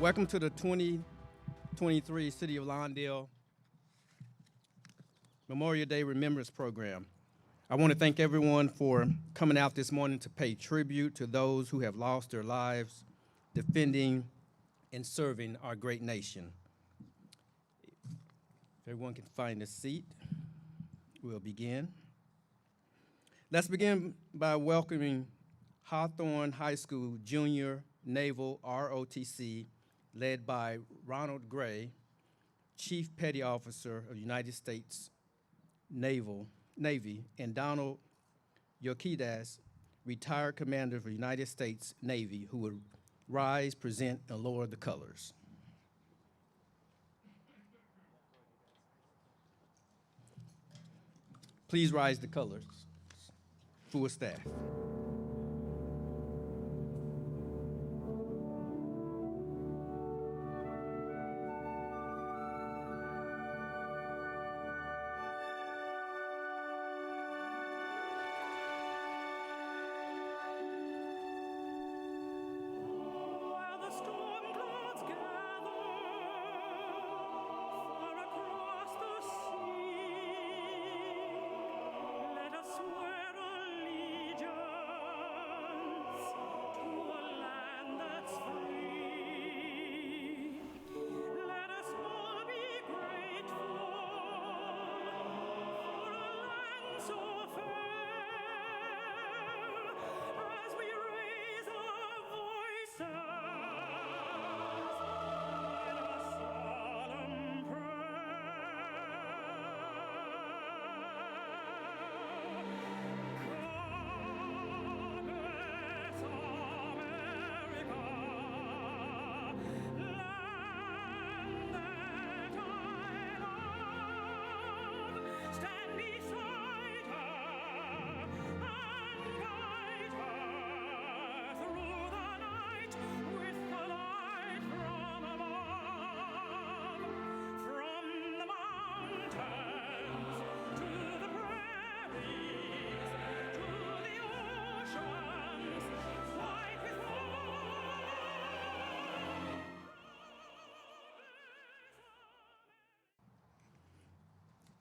Welcome to the 2023 City of Lawndale Memorial Day Remembrance Program. I want to thank everyone for coming out this morning to pay tribute to those who have lost their lives defending and serving our great nation. If everyone can find a seat, we'll begin. Let's begin by welcoming Hawthorne High School Junior Naval ROTC, led by Ronald Gray, Chief Petty Officer of United States Navy, and Donald Yokidas, retired Commander of the United States Navy, who would rise, present, and lower the colors. Please rise the colors. Full staff.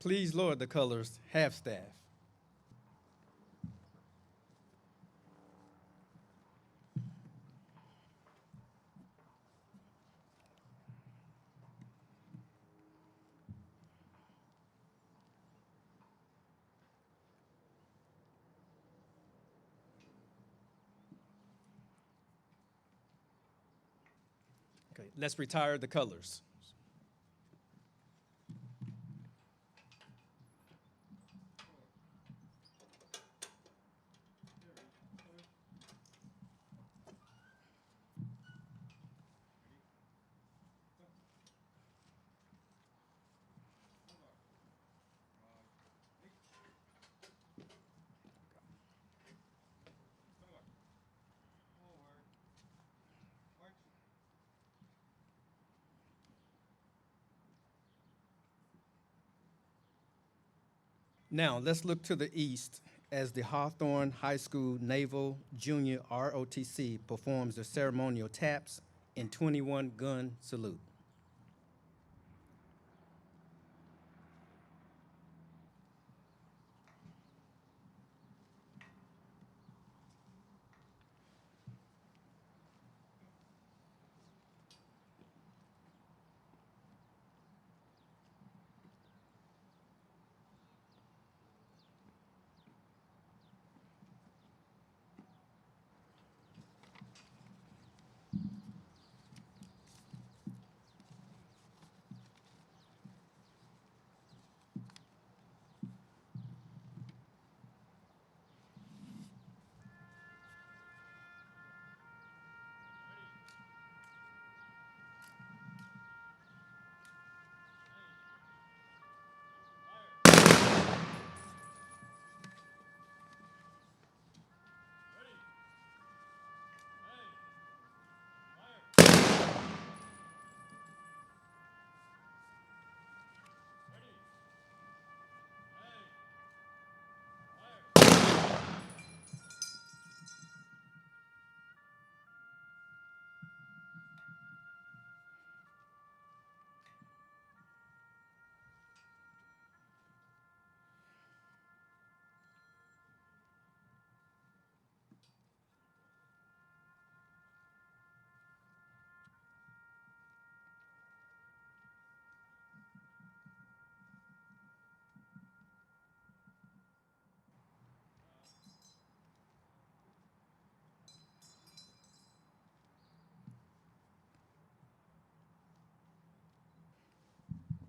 Please lower the colors, half staff. Okay, let's retire the colors. Now, let's look to the east as the Hawthorne High School Naval Junior ROTC performs the ceremonial taps and 21 gun salute.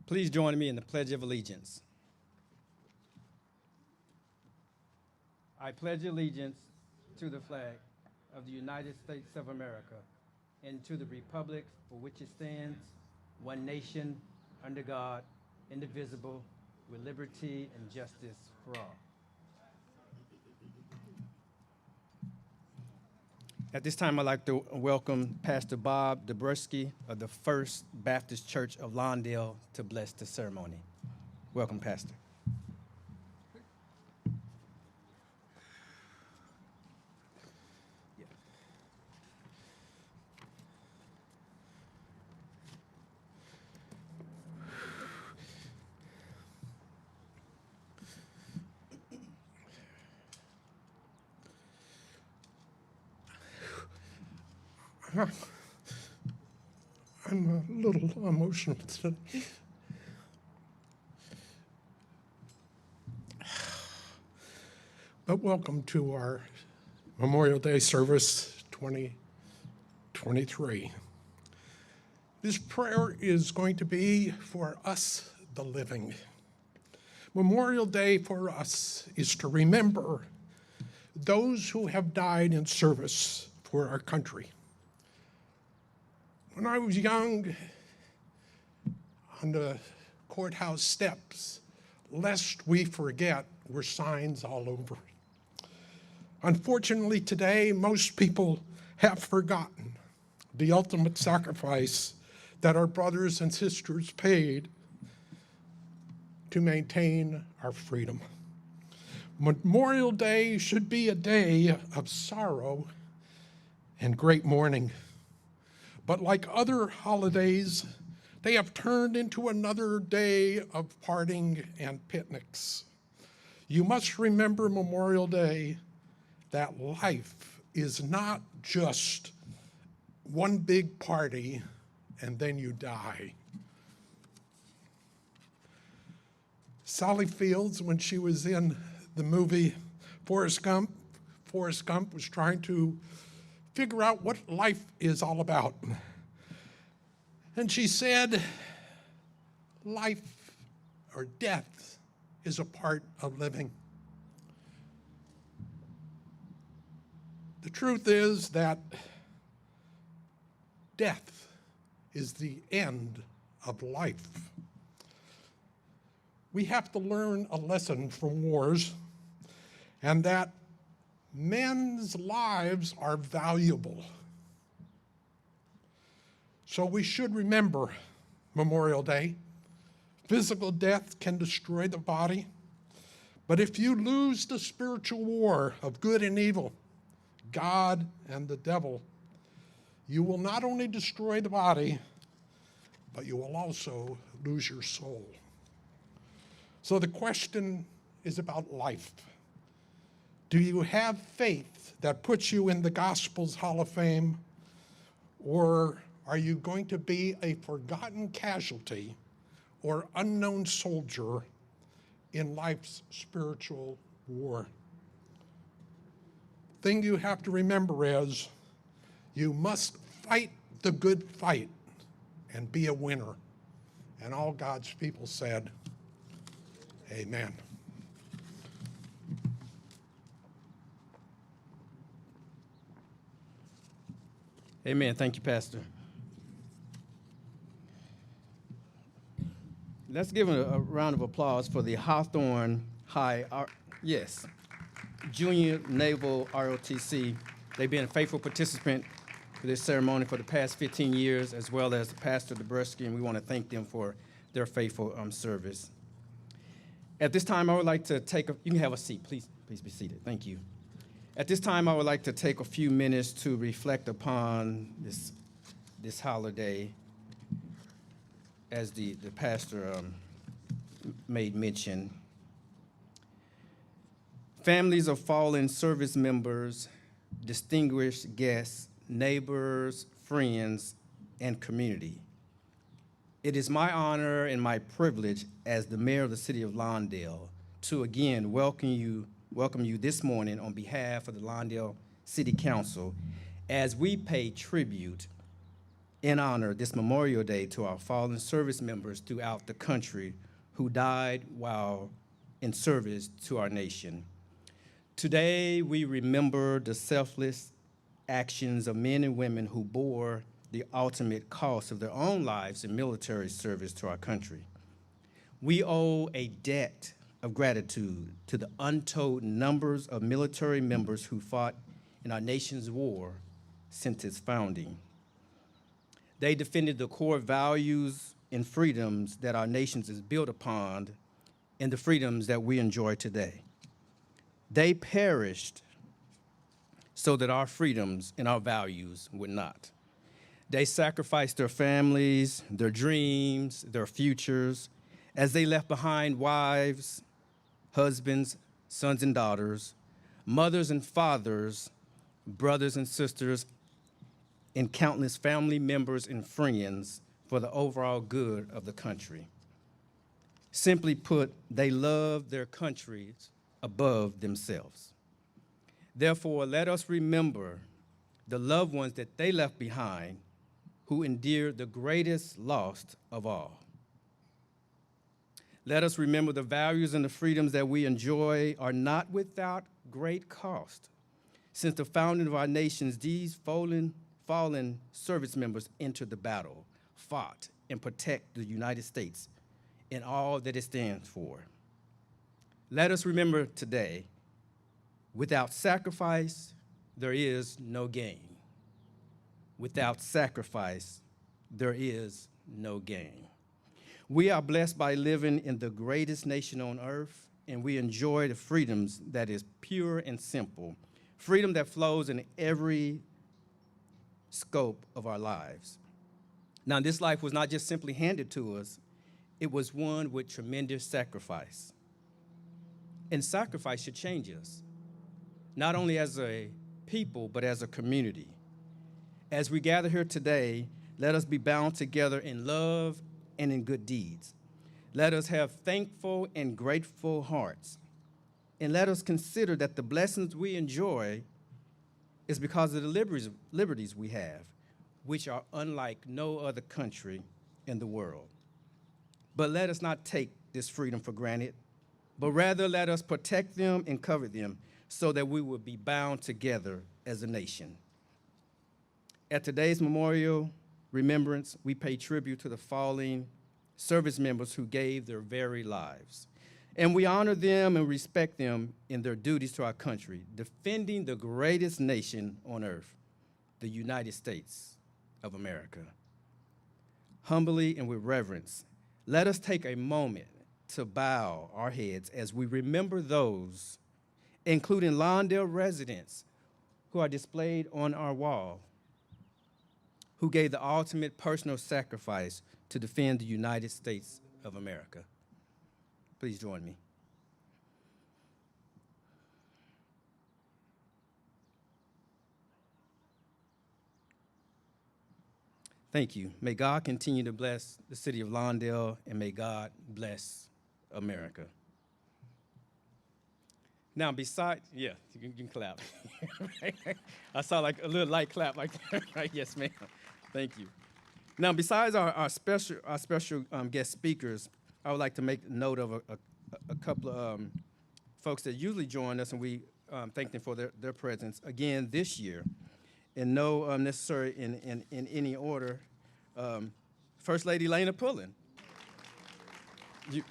Please join me in the Pledge of Allegiance. I pledge allegiance to the flag of the United States of America and to the republic for which it stands, one nation, under God, indivisible, with liberty and justice for all. At this time, I'd like to welcome Pastor Bob Dabrowski of the First Baptist Church of Lawndale to bless the ceremony. Welcome, Pastor. I'm a little emotional today. But welcome to our Memorial Day service 2023. This prayer is going to be for us, the living. Memorial Day for us is to remember those who have died in service for our country. When I was young, on the courthouse steps, lest we forget, were signs all over. Unfortunately, today, most people have forgotten the ultimate sacrifice that our brothers and sisters paid to maintain our freedom. Memorial Day should be a day of sorrow and great mourning. But like other holidays, they have turned into another day of partying and picnics. You must remember Memorial Day that life is not just one big party and then you die. Sally Fields, when she was in the movie Forrest Gump was trying to figure out what life is all about. And she said, life or death is a part of living. The truth is that death is the end of life. We have to learn a lesson from wars, and that men's lives are valuable. So we should remember Memorial Day. Physical death can destroy the body, but if you lose the spiritual war of good and evil, God and the devil, you will not only destroy the body, but you will also lose your soul. So the question is about life. Do you have faith that puts you in the Gospel's Hall of Fame, or are you going to be a forgotten casualty or unknown soldier in life's spiritual war? Thing you have to remember is you must fight the good fight and be a winner. And all God's people said, amen. Amen. Thank you, Pastor. Let's give a round of applause for the Hawthorne High, Junior Naval ROTC. They've been a faithful participant for this ceremony for the past 15 years, as well as Pastor Dabrowski, and we want to thank them for their faithful service. At this time, I would like to you can have a seat, please be seated. Thank you. At this time, I would like to take a few minutes to reflect upon this holiday, as the pastor made mention. Families of fallen service members, distinguished guests, neighbors, friends, and community. It is my honor and my privilege as the mayor of the city of Lawndale to again welcome you this morning on behalf of the Lawndale City Council as we pay tribute in honor this Memorial Day to our fallen service members throughout the country who died while in service to our nation. Today, we remember the selfless actions of men and women who bore the ultimate cost of their own lives in military service to our country. We owe a debt of gratitude to the untold numbers of military members who fought in our nation's war since its founding. They defended the core values and freedoms that our nation is built upon and the freedoms that we enjoy today. They perished so that our freedoms and our values would not. They sacrificed their families, their dreams, their futures, as they left behind wives, husbands, sons and daughters, mothers and fathers, brothers and sisters, and countless family members and friends for the overall good of the country. Simply put, they loved their countries above themselves. Therefore, let us remember the loved ones that they left behind who endured the greatest loss of all. Let us remember the values and the freedoms that we enjoy are not without great cost. Since the founding of our nations, these fallen service members entered the battle, fought, and protect the United States and all that it stands for. Let us remember today, without sacrifice, there is no gain. Without sacrifice, there is no gain. We are blessed by living in the greatest nation on earth, and we enjoy the freedoms that is pure and simple, freedom that flows in every scope of our lives. Now, this life was not just simply handed to us, it was one with tremendous sacrifice. And sacrifice should change us, not only as a people, but as a community. As we gather here today, let us be bound together in love and in good deeds. Let us have thankful and grateful hearts. And let us consider that the blessings we enjoy is because of the liberties we have, which are unlike no other country in the world. But let us not take this freedom for granted, but rather let us protect them and cover them so that we will be bound together as a nation. At today's memorial remembrance, we pay tribute to the fallen service members who gave their very lives. And we honor them and respect them in their duties to our country, defending the greatest nation on earth, the United States of America. Humbly and with reverence, let us take a moment to bow our heads as we remember those, including Lawndale residents who are displayed on our wall, who gave the ultimate personal sacrifice to defend the United States of America. Please join me. Thank you. May God continue to bless the city of Lawndale, and may God bless America. Now, besides, yeah, you can clap. I saw like a little light clap like that, right? Yes, ma'am. Thank you. Now, besides our special guest speakers, I would like to make note of a couple of folks that usually join us, and we thank them for their presence again this year. In no necessary in any order, First Lady Lena Pullen. You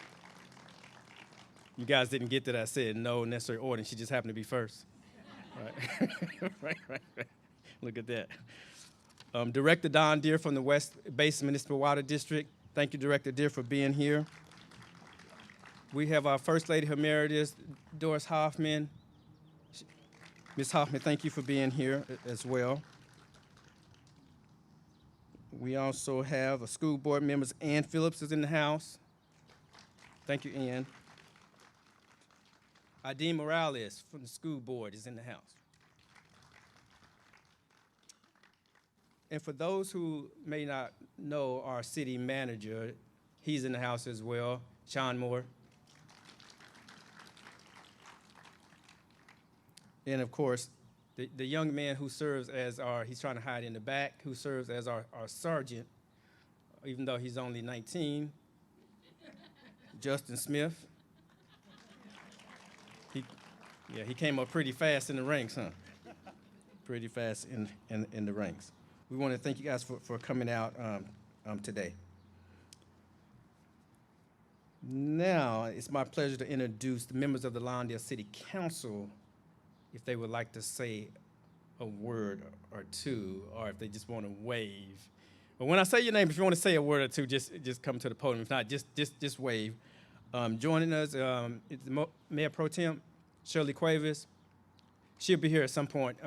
guys didn't get that I said no necessary order, and she just happened to be first. Right. right. Look at that. Director Don Deere from the West Basin Municipal Water District. Thank you, Director Deere, for being here. We have our First Lady Emeritus, Doris Hoffman. Ms. Hoffman, thank you for being here as well. We also have a school board member, Ann Phillips is in the house. Thank you, Ann. Ideen Morales from the school board is in the house. And for those who may not know our city manager, he's in the house as well, Sean Moore. And of course, the young man who serves as he's trying to hide in the back, who serves as our sergeant, even though he's only 19, Justin Smith. He came up pretty fast in the ranks, huh? Pretty fast in the ranks. We want to thank you guys for coming out today. Now, it's my pleasure to introduce the members of the Lawndale City Council, if they would like to say a word or two, or if they just want to wave. But when I say your name, if you want to say a word or two, just come to the podium. If not, just wave. Joining us is the Mayor Pro Tem, Shirley Cuevas. She'll be here at some point.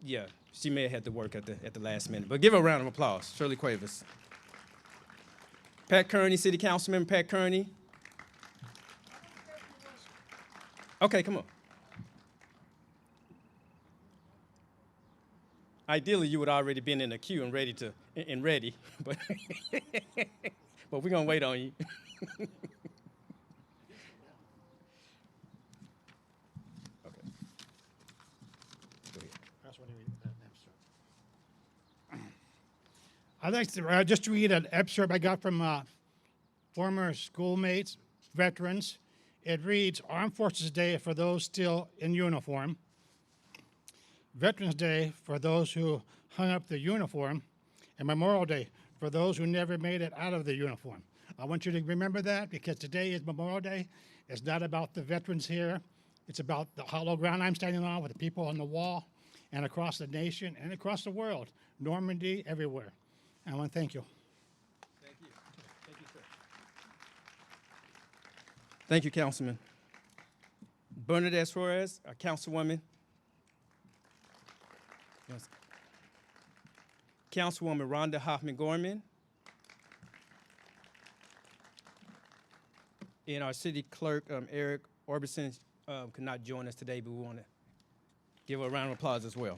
Yeah, she may have had to work at the last minute, but give her a round of applause, Shirley Cuevas. Pat Kearney, City Councilmember Pat Kearney. Okay, come on. Ideally, you would already been in the queue and ready, but but we're gonna wait on you. I'd like to just read an excerpt I got from former schoolmates, veterans. It reads, Armed Forces Day for those still in uniform. Veterans Day for those who hung up the uniform. And Memorial Day for those who never made it out of the uniform. I want you to remember that because today is Memorial Day. It's not about the veterans here. It's about the hollow ground I'm standing on with the people on the wall and across the nation and across the world, Normandy, everywhere. I want to thank you. Thank you. Thank you, sir. Thank you, Councilman. Bernadette Suarez, our Councilwoman. Yes. Councilwoman Rhonda Hoffman-Gorman. And our City Clerk, Eric Orbison, could not join us today, but we want to give her a round of applause as well.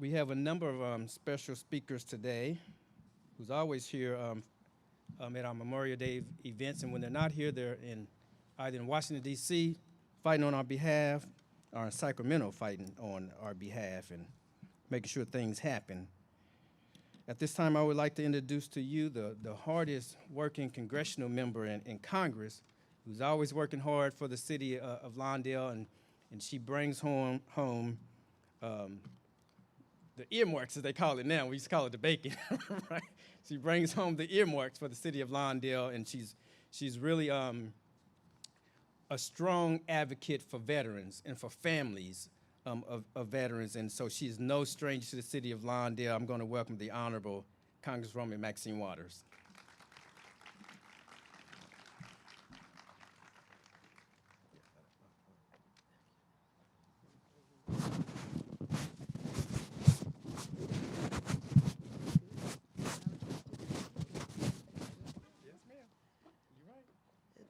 We have a number of special speakers today who's always here at our Memorial Day events, and when they're not here, they're either in Washington, D.C., fighting on our behalf, or in Sacramento fighting on our behalf and making sure things happen. At this time, I would like to introduce to you the hardest working congressional member in Congress, who's always working hard for the city of Lawndale, and she brings home the earmarks, as they call it now. We used to call it the bacon, right? She brings home the earmarks for the city of Lawndale, and she's really a strong advocate for veterans and for families of veterans, and so she is no stranger to the city of Lawndale. I'm going to welcome the Honorable Congresswoman Maxine Waters.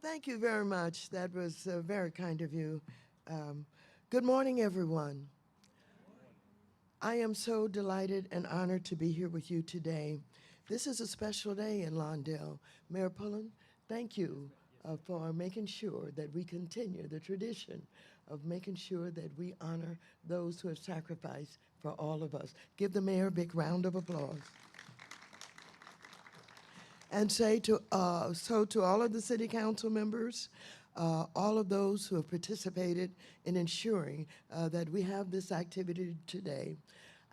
Thank you very much. That was very kind of you. Good morning, everyone. I am so delighted and honored to be here with you today. This is a special day in Lawndale. Mayor Pullen, thank you for making sure that we continue the tradition of making sure that we honor those who have sacrificed for all of us. Give the mayor a big round of applause. And say to all of the city council members, all of those who have participated in ensuring that we have this activity today,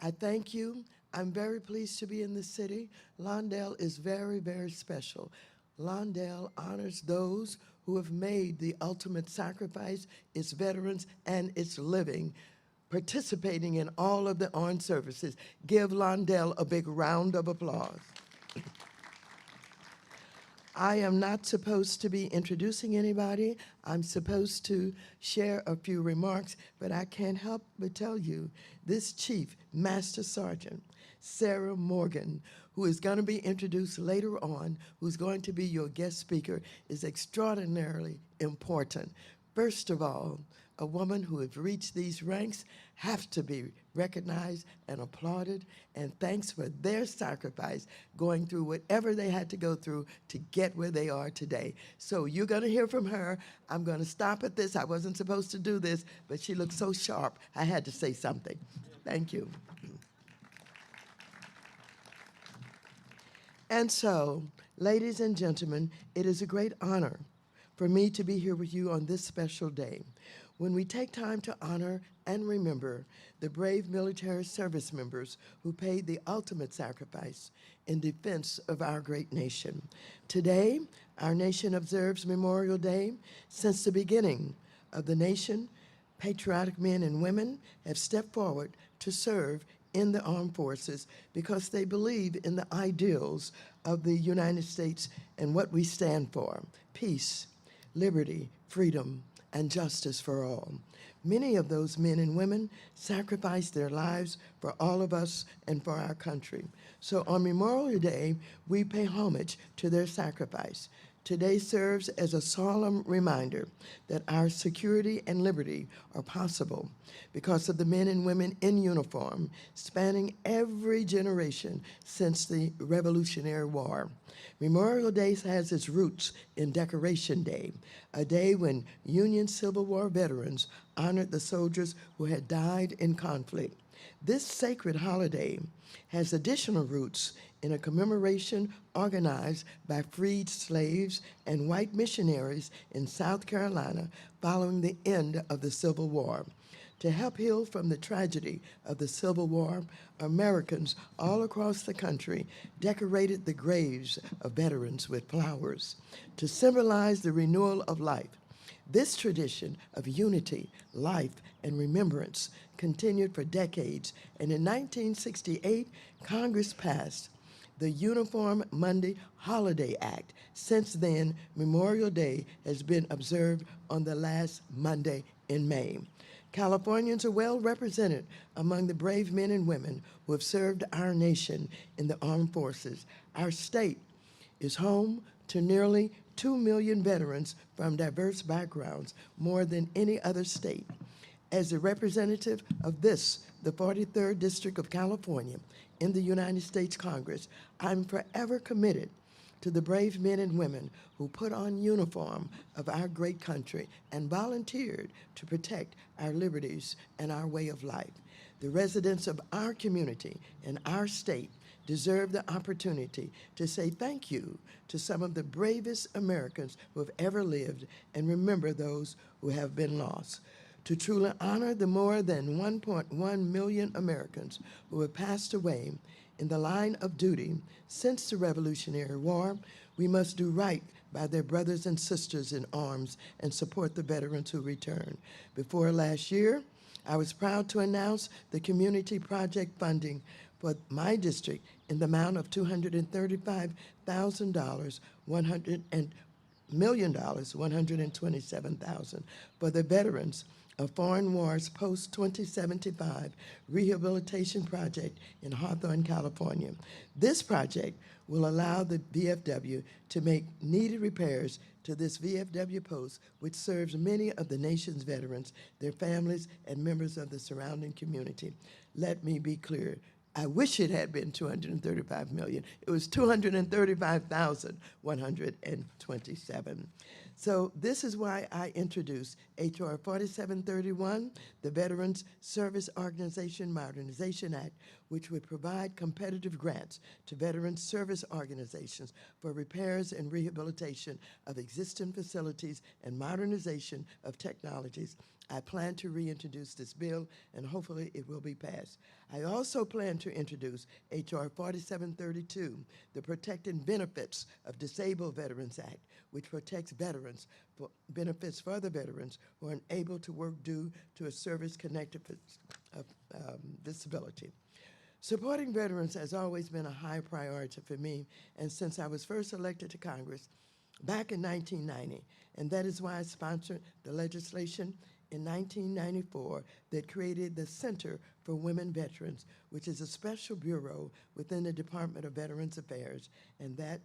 I thank you. I'm very pleased to be in the city. Lawndale is very, very special. Lawndale honors those who have made the ultimate sacrifice, its veterans and its living, participating in all of the armed services. Give Lawndale a big round of applause. I am not supposed to be introducing anybody. I'm supposed to share a few remarks, but I can't help but tell you, this Chief Master Sergeant, Sarah Morgan, who is going to be introduced later on, who's going to be your guest speaker, is extraordinarily important. First of all, a woman who have reached these ranks have to be recognized and applauded, and thanks for their sacrifice going through whatever they had to go through to get where they are today. So you're going to hear from her. I'm going to stop at this. I wasn't supposed to do this, but she looked so sharp, I had to say something. Thank you. And so, ladies and gentlemen, it is a great honor for me to be here with you on this special day, when we take time to honor and remember the brave military service members who paid the ultimate sacrifice in defense of our great nation. Today, our nation observes Memorial Day. Since the beginning of the nation, patriotic men and women have stepped forward to serve in the armed forces because they believe in the ideals of the United States and what we stand for: peace, liberty, freedom, and justice for all. Many of those men and women sacrificed their lives for all of us and for our country. So on Memorial Day, we pay homage to their sacrifice. Today serves as a solemn reminder that our security and liberty are possible because of the men and women in uniform spanning every generation since the Revolutionary War. Memorial Day has its roots in Decoration Day, a day when Union Civil War veterans honored the soldiers who had died in conflict. This sacred holiday has additional roots in a commemoration organized by freed slaves and white missionaries in South Carolina following the end of the Civil War. To help heal from the tragedy of the Civil War, Americans all across the country decorated the graves of veterans with flowers to symbolize the renewal of life. This tradition of unity, life, and remembrance continued for decades, and in 1968, Congress passed the Uniform Monday Holiday Act. Since then, Memorial Day has been observed on the last Monday in May. Californians are well represented among the brave men and women who have served our nation in the armed forces. Our state is home to nearly 2 million veterans from diverse backgrounds, more than any other state. As a representative of this, the 43rd District of California in the United States Congress, I'm forever committed to the brave men and women who put on uniform of our great country and volunteered to protect our liberties and our way of life. The residents of our community and our state deserve the opportunity to say thank you to some of the bravest Americans who have ever lived and remember those who have been lost. To truly honor the more than 1.1 million Americans who have passed away in the line of duty since the Revolutionary War, we must do right by their brothers and sisters in arms and support the veterans who return. Before last year, I was proud to announce the community project funding for my district in the amount of $235,000, $100 million, $127,000 for the veterans of Foreign Wars Post-2075 Rehabilitation Project in Hawthorne, California. This project will allow the VFW to make needed repairs to this VFW post, which serves many of the nation's veterans, their families, and members of the surrounding community. Let me be clear. I wish it had been $235 million. It was $235,127. So this is why I introduced H.R. 4731, the Veterans Service Organization Modernization Act, which would provide competitive grants to veterans service organizations for repairs and rehabilitation of existing facilities and modernization of technologies. I plan to reintroduce this bill, and hopefully it will be passed. I also plan to introduce H.R. 4732, the Protecting Benefits of Disabled Veterans Act, which protects veterans for benefits for other veterans who are unable to work due to a service-connected disability. Supporting veterans has always been a high priority for me, and since I was first elected to Congress back in 1990, and that is why I sponsored the legislation in 1994 that created the Center for Women Veterans, which is a special bureau within the Department of Veterans Affairs, and that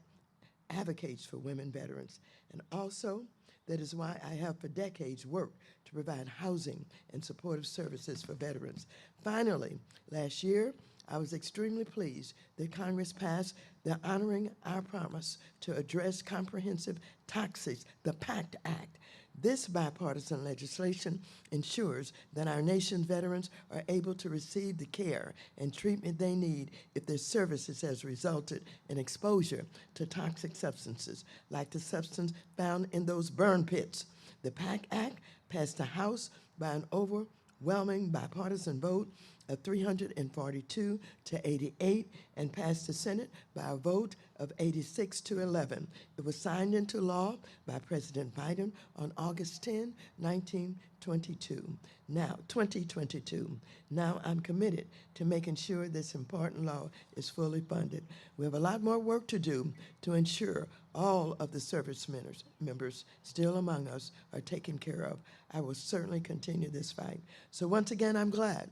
advocates for women veterans. And also That is why I have for decades worked to provide housing and supportive services for veterans. Finally, last year, I was extremely pleased that Congress passed the Honoring Our Promise to Address Comprehensive Toxics, the PACT Act. This bipartisan legislation ensures that our nation's veterans are able to receive the care and treatment they need if their services has resulted in exposure to toxic substances, like the substance found in those burn pits. The PACT Act passed the House by an overwhelming bipartisan vote of 342 to 88 and passed the Senate by a vote of 86 to 11. It was signed into law by President Biden on August 10, 2022. Now I'm committed to making sure this important law is fully funded. We have a lot more work to do to ensure all of the service members still among us are taken care of. I will certainly continue this fight. So once again, I'm glad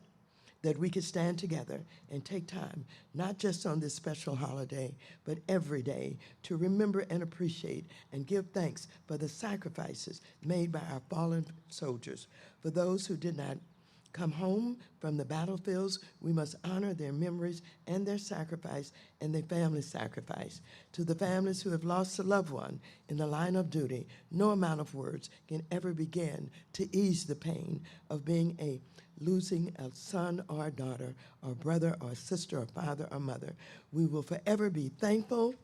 that we could stand together and take time, not just on this special holiday, but every day, to remember and appreciate and give thanks for the sacrifices made by our fallen soldiers. For those who did not come home from the battlefields, we must honor their memories and their sacrifice and their family sacrifice. To the families who have lost a loved one in the line of duty, no amount of words can ever begin to ease the pain of losing a son or a daughter, or brother or sister, or father or mother. We will forever be thankful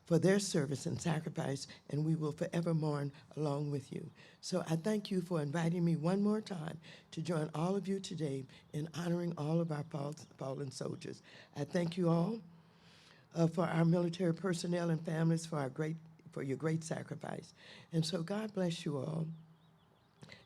for their service and sacrifice, and we will forever mourn along with you. So I thank you for inviting me one more time to join all of you today in honoring all of our fallen soldiers. I thank you all for our military personnel and families for your great sacrifice. And so God bless you all.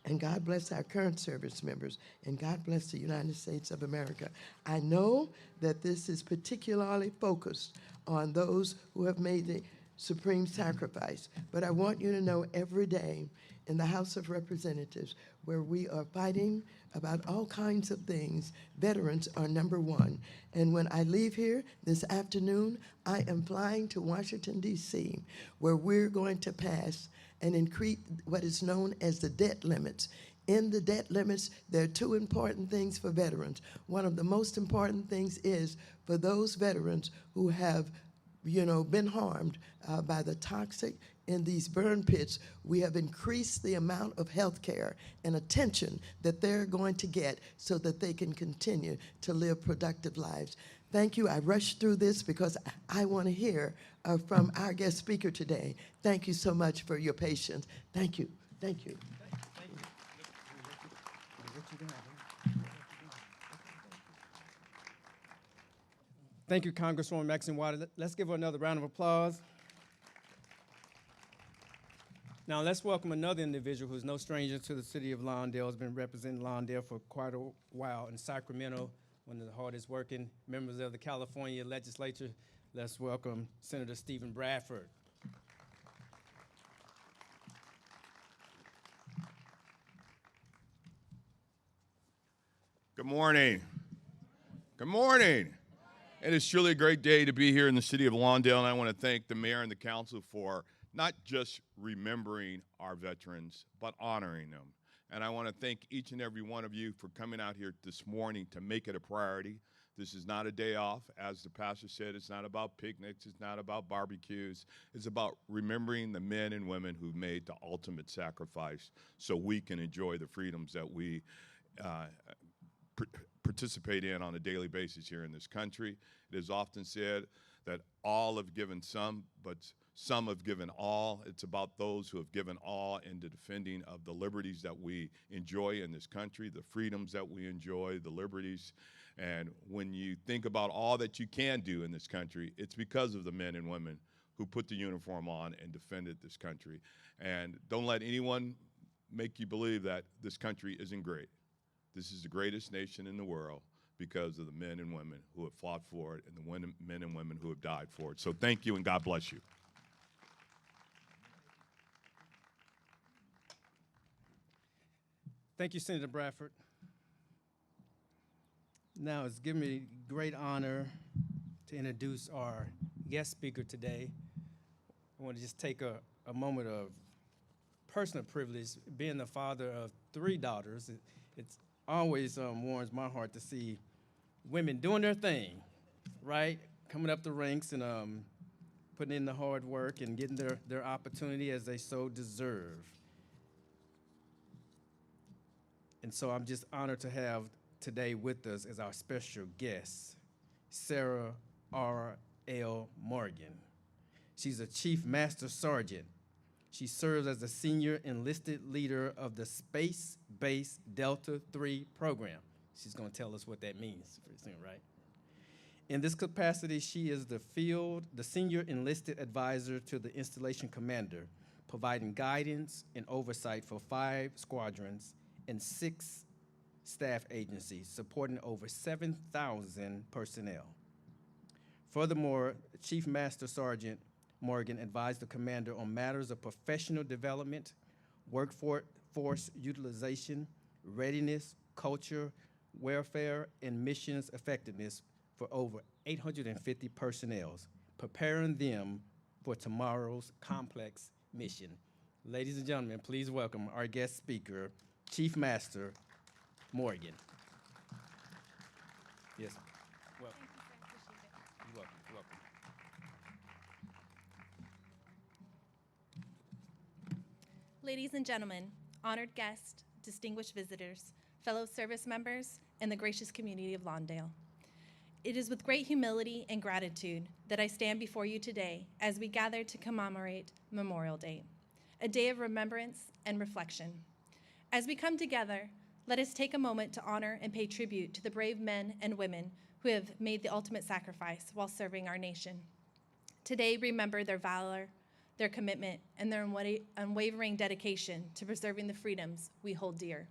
And God bless our current service members, and God bless the United States of America. I know that this is particularly focused on those who have made the supreme sacrifice, but I want you to know every day in the House of Representatives, where we are fighting about all kinds of things, veterans are number one. And when I leave here this afternoon, I am flying to Washington, D.C., where we're going to pass and increase what is known as the debt limits. In the debt limits, there are two important things for veterans. One of the most important things is for those veterans who have been harmed by the toxic in these burn pits, we have increased the amount of health care and attention that they're going to get so that they can continue to live productive lives. Thank you. I rushed through this because I want to hear from our guest speaker today. Thank you so much for your patience. Thank you. Thank you. Thank you, Congresswoman Maxine Waters. Let's give her another round of applause. Now let's welcome another individual who's no stranger to the city of Lawndale, has been representing Lawndale for quite a while in Sacramento, one of the hardest working members of the California legislature. Let's welcome Senator Stephen Bradford. Good morning. Good morning. It is truly a great day to be here in the city of Lawndale, and I want to thank the mayor and the council for not just remembering our veterans, but honoring them. And I want to thank each and every one of you for coming out here this morning to make it a priority. This is not a day off. As the pastor said, it's not about picnics, it's not about barbecues. It's about remembering the men and women who made the ultimate sacrifice so we can enjoy the freedoms that we participate in on a daily basis here in this country. It is often said that all have given some, but some have given all. It's about those who have given all in the defending of the liberties that we enjoy in this country, the freedoms that we enjoy, the liberties. And when you think about all that you can do in this country, it's because of the men and women who put the uniform on and defended this country. And don't let anyone make you believe that this country isn't great. This is the greatest nation in the world because of the men and women who have fought for it and the men and women who have died for it. So thank you and God bless you. Thank you, Senator Bradford. Now it's given me great honor to introduce our guest speaker today. I want to just take a moment of personal privilege, being the father of 3 daughters. It's always warms my heart to see women doing their thing, right? Coming up the ranks and putting in the hard work and getting their opportunity as they so deserve. And so I'm just honored to have today with us as our special guest, Sarah R.L. Morgan. She's a Chief Master Sergeant. She serves as the Senior Enlisted Leader of the Space-Based Delta III program. She's going to tell us what that means pretty soon, right? In this capacity, she is the Senior Enlisted Advisor to the Installation Commander, providing guidance and oversight for 5 squadrons and 6 staff agencies, supporting over 7,000 personnel. Furthermore, Chief Master Sergeant Morgan advised the commander on matters of professional development, workforce utilization, readiness, culture, welfare, and missions effectiveness for over 850 personnel, preparing them for tomorrow's complex mission. Ladies and gentlemen, please welcome our guest speaker, Chief Master Morgan. Yes. Well, Thank you, sir. Appreciate it. you're welcome. You're welcome. Ladies and gentlemen, honored guests, distinguished visitors, fellow service members, and the gracious community of Lawndale. It is with great humility and gratitude that I stand before you today as we gather to commemorate Memorial Day, a day of remembrance and reflection. As we come together, let us take a moment to honor and pay tribute to the brave men and women who have made the ultimate sacrifice while serving our nation. Today, remember their valor, their commitment, and their unwavering dedication to preserving the freedoms we hold dear.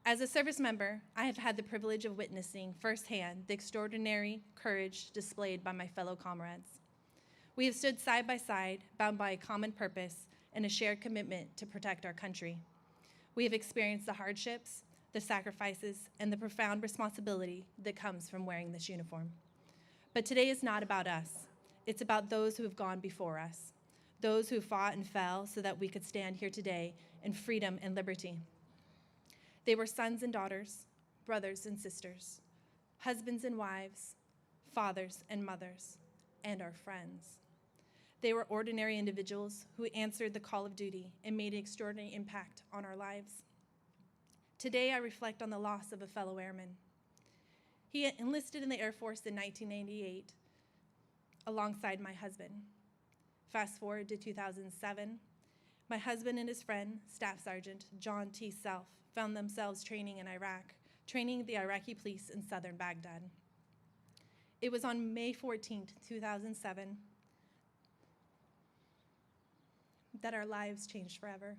As a service member, I have had the privilege of witnessing firsthand the extraordinary courage displayed by my fellow comrades. We have stood side by side, bound by a common purpose and a shared commitment to protect our country. We have experienced the hardships, the sacrifices, and the profound responsibility that comes from wearing this uniform. But today is not about us. It's about those who have gone before us, those who fought and fell so that we could stand here today in freedom and liberty. They were sons and daughters, brothers and sisters, husbands and wives, fathers and mothers, and our friends. They were ordinary individuals who answered the call of duty and made an extraordinary impact on our lives. Today, I reflect on the loss of a fellow airman. He enlisted in the Air Force in 1998 alongside my husband. Fast forward to 2007, my husband and his friend, Staff Sergeant John T. Self, found themselves training in Iraq, training the Iraqi police in southern Baghdad. It was on May 14, 2007, that our lives changed forever.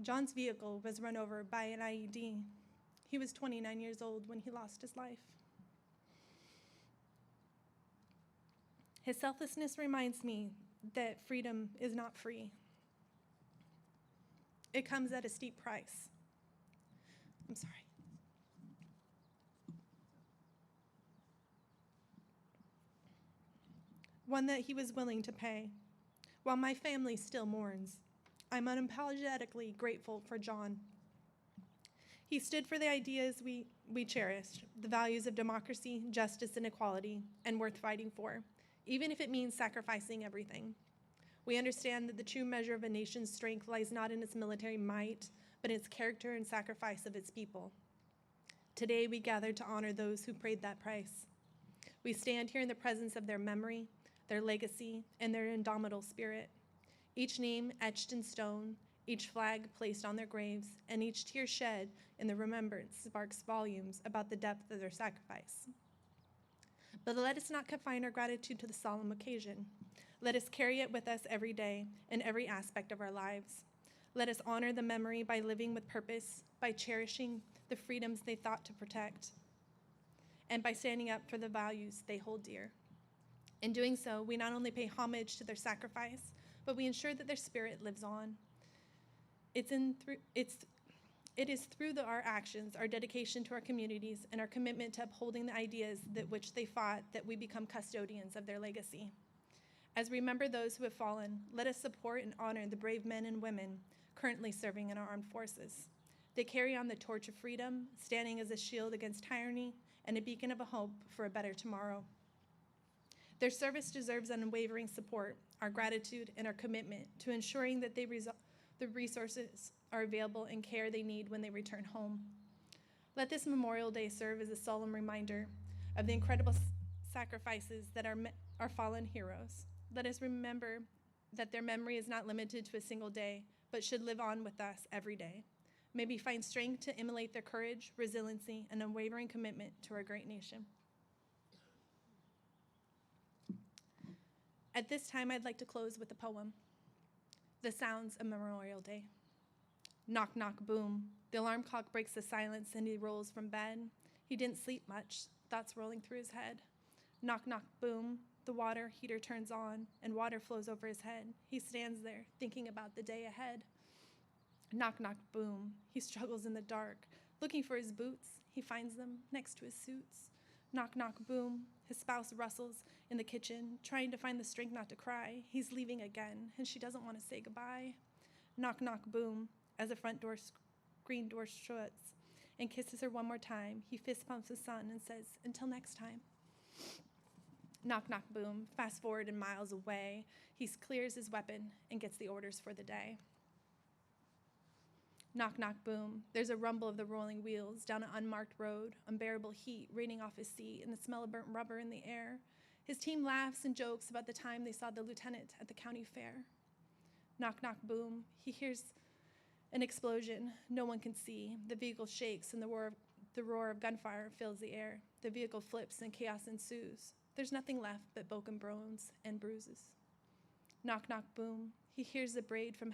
John's vehicle was run over by an IED. He was 29 years old when he lost his life. His selflessness reminds me that freedom is not free. It comes at a steep price. I'm sorry. One that he was willing to pay. While my family still mourns, I'm unapologetically grateful for John. He stood for the ideas we cherished, the values of democracy, justice, and equality, and worth fighting for, even if it means sacrificing everything. We understand that the true measure of a nation's strength lies not in its military might, but in its character and sacrifice of its people. Today, we gather to honor those who paid that price. We stand here in the presence of their memory, their legacy, and their indomitable spirit. Each name etched in stone, each flag placed on their graves, and each tear shed in the remembrance sparks volumes about the depth of their sacrifice. But let us not confine our gratitude to the solemn occasion. Let us carry it with us every day in every aspect of our lives. Let us honor the memory by living with purpose, by cherishing the freedoms they thought to protect, and by standing up for the values they hold dear. In doing so, we not only pay homage to their sacrifice, but we ensure that their spirit lives on. It is through our actions, our dedication to our communities, and our commitment to upholding the ideas that which they fought that we become custodians of their legacy. As we remember those who have fallen, let us support and honor the brave men and women currently serving in our armed forces. They carry on the torch of freedom, standing as a shield against tyranny and a beacon of a hope for a better tomorrow. Their service deserves unwavering support, our gratitude, and our commitment to ensuring that the resources are available and care they need when they return home. Let this Memorial Day serve as a solemn reminder of the incredible sacrifices that our fallen heroes. Let us remember that their memory is not limited to a single day, but should live on with us every day. May we find strength to emulate their courage, resiliency, and unwavering commitment to our great nation. At this time, I'd like to close with a poem, The Sounds of Memorial Day. Knock, knock, boom. The alarm clock breaks the silence and he rolls from bed. He didn't sleep much, thoughts rolling through his head. Knock, knock, boom. The water heater turns on and water flows over his head. He stands there thinking about the day ahead. Knock, knock, boom. He struggles in the dark, looking for his boots. He finds them next to his suits. Knock, knock, boom. His spouse rustles in the kitchen, trying to find the strength not to cry. He's leaving again, and she doesn't want to say goodbye. Knock, knock, boom. As the front door screen door shuts and kisses her one more time, he fist pumps his son and says, "Until next time." Knock, knock, boom. Fast forward and miles away, he clears his weapon and gets the orders for the day. Knock, knock, boom. There's a rumble of the rolling wheels down an unmarked road, unbearable heat raining off his seat and the smell of burnt rubber in the air. His team laughs and jokes about the time they saw the lieutenant at the county fair. Knock, knock, boom. He hears an explosion no one can see. The vehicle shakes and the roar of gunfire fills the air. The vehicle flips and chaos ensues. There's nothing left but broken bones and bruises. Knock, knock, boom. He hears the blades from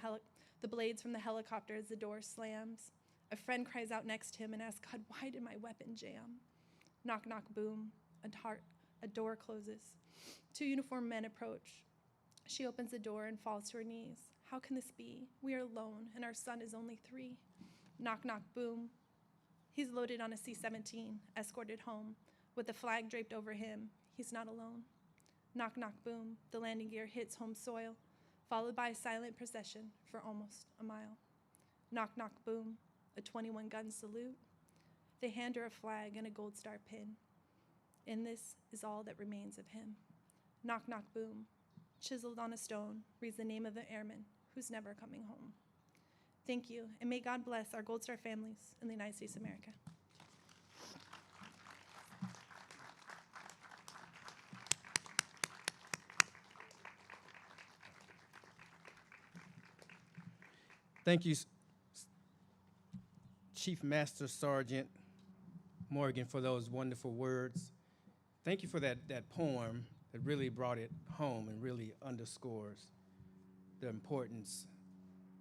the helicopter as the door slams. A friend cries out next to him and asks, "God, why did my weapon jam?" Knock, knock, boom. A door closes. Two uniformed men approach. She opens the door and falls to her knees. How can this be? We are alone, and our son is only 3. Knock, knock, boom. He's loaded on a C-17, escorted home. With the flag draped over him, he's not alone. Knock, knock, boom. The landing gear hits home soil, followed by a silent procession for almost a mile. Knock, knock, boom. A 21-gun salute. They hand her a flag and a gold star pin. And this is all that remains of him. Knock, knock, boom. Chiseled on a stone reads the name of the airman who's never coming home. Thank you, and may God bless our Gold Star families in the United States of America. Thank you, Chief Master Sergeant Morgan, for those wonderful words. Thank you for that poem that really brought it home and really underscores the importance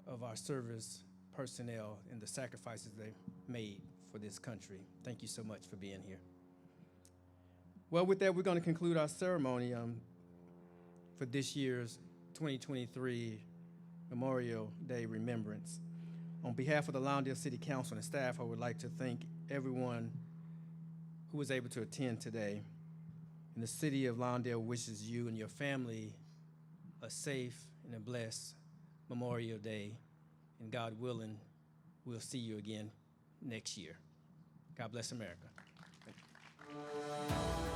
of our service personnel and the sacrifices they made for this country. Thank you so much for being here. Well, with that, we're going to conclude our ceremony for this year's 2023 Memorial Day Remembrance. On behalf of the Lawndale City Council and staff, I would like to thank everyone who was able to attend today. And the city of Lawndale wishes you and your family a safe and a blessed Memorial Day. And God willing, we'll see you again next year. God bless America. Thank you.